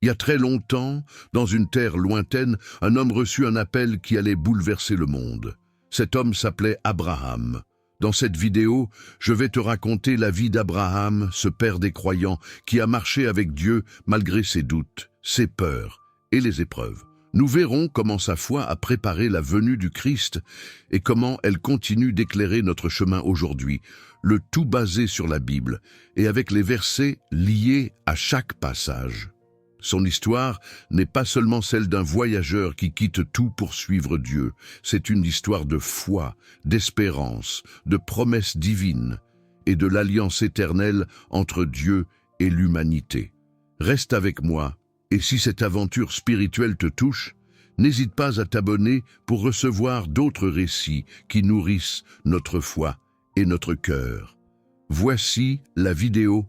Il y a très longtemps, dans une terre lointaine, un homme reçut un appel qui allait bouleverser le monde. Cet homme s'appelait Abraham. Dans cette vidéo, je vais te raconter la vie d'Abraham, ce père des croyants, qui a marché avec Dieu malgré ses doutes, ses peurs et les épreuves. Nous verrons comment sa foi a préparé la venue du Christ et comment elle continue d'éclairer notre chemin aujourd'hui, le tout basé sur la Bible et avec les versets liés à chaque passage. Son histoire n'est pas seulement celle d'un voyageur qui quitte tout pour suivre Dieu, c'est une histoire de foi, d'espérance, de promesses divines et de l'alliance éternelle entre Dieu et l'humanité. Reste avec moi, et si cette aventure spirituelle te touche, n'hésite pas à t'abonner pour recevoir d'autres récits qui nourrissent notre foi et notre cœur. Voici la vidéo.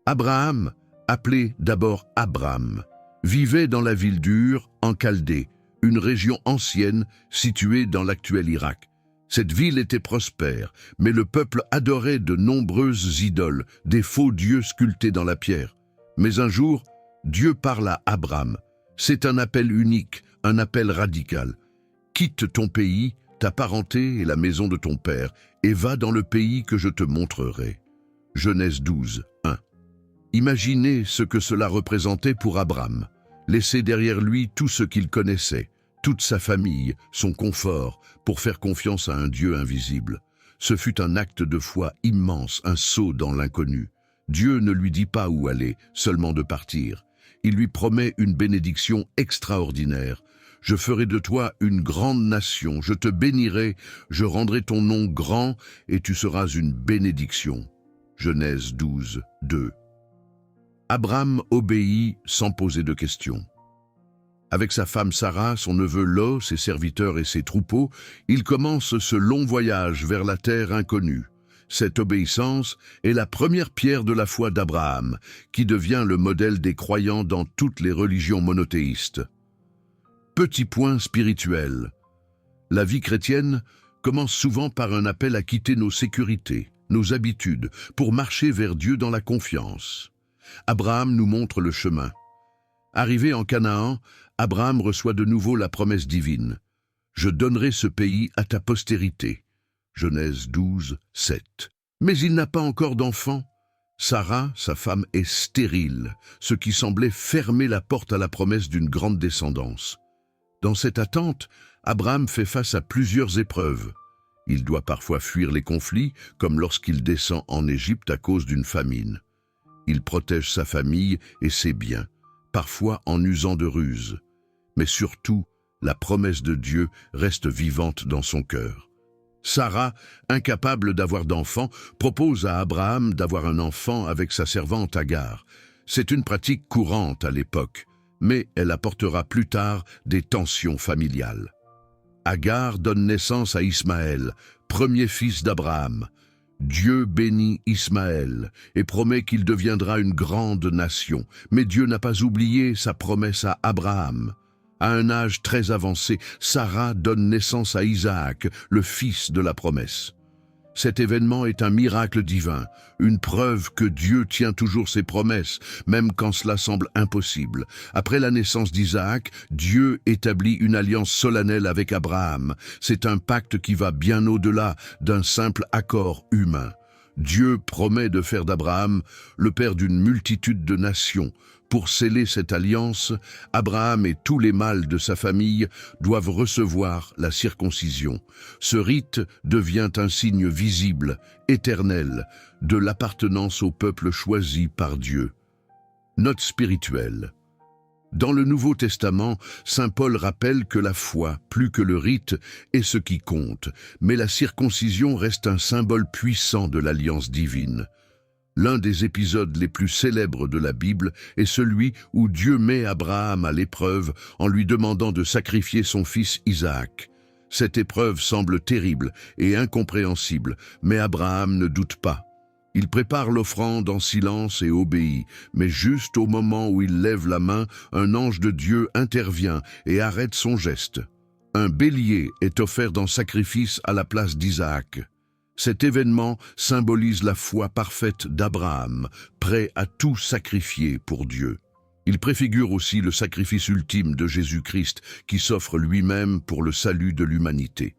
Abraham, appelé d'abord Abram, vivait dans la ville d'Ur, en Chaldée, une région ancienne située dans l'actuel Irak. Cette ville était prospère, mais le peuple adorait de nombreuses idoles, des faux dieux sculptés dans la pierre. Mais un jour, Dieu parla à Abram. C'est un appel unique, un appel radical. Quitte ton pays, ta parenté et la maison de ton père, et va dans le pays que je te montrerai. Genèse 12, 1. Imaginez ce que cela représentait pour Abram. Laisser derrière lui tout ce qu'il connaissait, toute sa famille, son confort, pour faire confiance à un Dieu invisible. Ce fut un acte de foi immense, un saut dans l'inconnu. Dieu ne lui dit pas où aller, seulement de partir. Il lui promet une bénédiction extraordinaire. Je ferai de toi une grande nation, je te bénirai, je rendrai ton nom grand et tu seras une bénédiction. Genèse 12, 2. Abram obéit sans poser de questions. Avec sa femme Sarah, son neveu Lot, ses serviteurs et ses troupeaux, il commence ce long voyage vers la terre inconnue. Cette obéissance est la première pierre de la foi d'Abraham, qui devient le modèle des croyants dans toutes les religions monothéistes. Petit point spirituel. La vie chrétienne commence souvent par un appel à quitter nos sécurités, nos habitudes, pour marcher vers Dieu dans la confiance. Abraham nous montre le chemin. Arrivé en Canaan, Abraham reçoit de nouveau la promesse divine. « Je donnerai ce pays à ta postérité ». Genèse 12, 7. Mais il n'a pas encore d'enfant. Sarah, sa femme, est stérile, ce qui semblait fermer la porte à la promesse d'une grande descendance. Dans cette attente, Abraham fait face à plusieurs épreuves. Il doit parfois fuir les conflits, comme lorsqu'il descend en Égypte à cause d'une famine. Il protège sa famille et ses biens, parfois en usant de ruses. Mais surtout, la promesse de Dieu reste vivante dans son cœur. Sarah, incapable d'avoir d'enfant, propose à Abraham d'avoir un enfant avec sa servante Agar. C'est une pratique courante à l'époque, mais elle apportera plus tard des tensions familiales. Agar donne naissance à Ismaël, premier fils d'Abraham. Dieu bénit Ismaël et promet qu'il deviendra une grande nation. Mais Dieu n'a pas oublié sa promesse à Abraham. À un âge très avancé, Sarah donne naissance à Isaac, le fils de la promesse. Cet événement est un miracle divin, une preuve que Dieu tient toujours ses promesses, même quand cela semble impossible. Après la naissance d'Isaac, Dieu établit une alliance solennelle avec Abraham. C'est un pacte qui va bien au-delà d'un simple accord humain. Dieu promet de faire d'Abraham le père d'une multitude de nations. Pour sceller cette alliance, Abraham et tous les mâles de sa famille doivent recevoir la circoncision. Ce rite devient un signe visible, éternel, de l'appartenance au peuple choisi par Dieu. Note spirituelle. Dans le Nouveau Testament, saint Paul rappelle que la foi, plus que le rite, est ce qui compte, mais la circoncision reste un symbole puissant de l'alliance divine. L'un des épisodes les plus célèbres de la Bible est celui où Dieu met Abraham à l'épreuve en lui demandant de sacrifier son fils Isaac. Cette épreuve semble terrible et incompréhensible, mais Abraham ne doute pas. Il prépare l'offrande en silence et obéit, mais juste au moment où il lève la main, un ange de Dieu intervient et arrête son geste. Un bélier est offert en sacrifice à la place d'Isaac. Cet événement symbolise la foi parfaite d'Abraham, prêt à tout sacrifier pour Dieu. Il préfigure aussi le sacrifice ultime de Jésus-Christ qui s'offre lui-même pour le salut de l'humanité.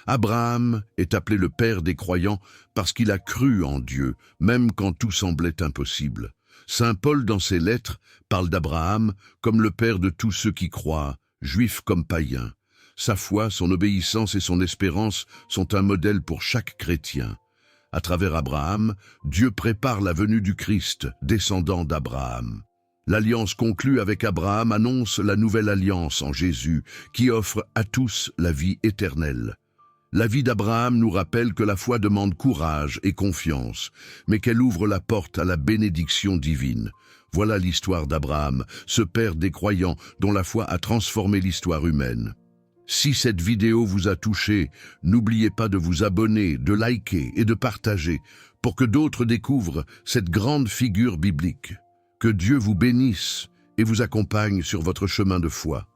Abraham est appelé le père des croyants parce qu'il a cru en Dieu, même quand tout semblait impossible. Saint Paul, dans ses lettres, parle d'Abraham comme le père de tous ceux qui croient, juifs comme païens. Sa foi, son obéissance et son espérance sont un modèle pour chaque chrétien. À travers Abraham, Dieu prépare la venue du Christ, descendant d'Abraham. L'alliance conclue avec Abraham annonce la nouvelle alliance en Jésus, qui offre à tous la vie éternelle. La vie d'Abraham nous rappelle que la foi demande courage et confiance, mais qu'elle ouvre la porte à la bénédiction divine. Voilà l'histoire d'Abraham, ce père des croyants dont la foi a transformé l'histoire humaine. Si cette vidéo vous a touché, n'oubliez pas de vous abonner, de liker et de partager pour que d'autres découvrent cette grande figure biblique. Que Dieu vous bénisse et vous accompagne sur votre chemin de foi.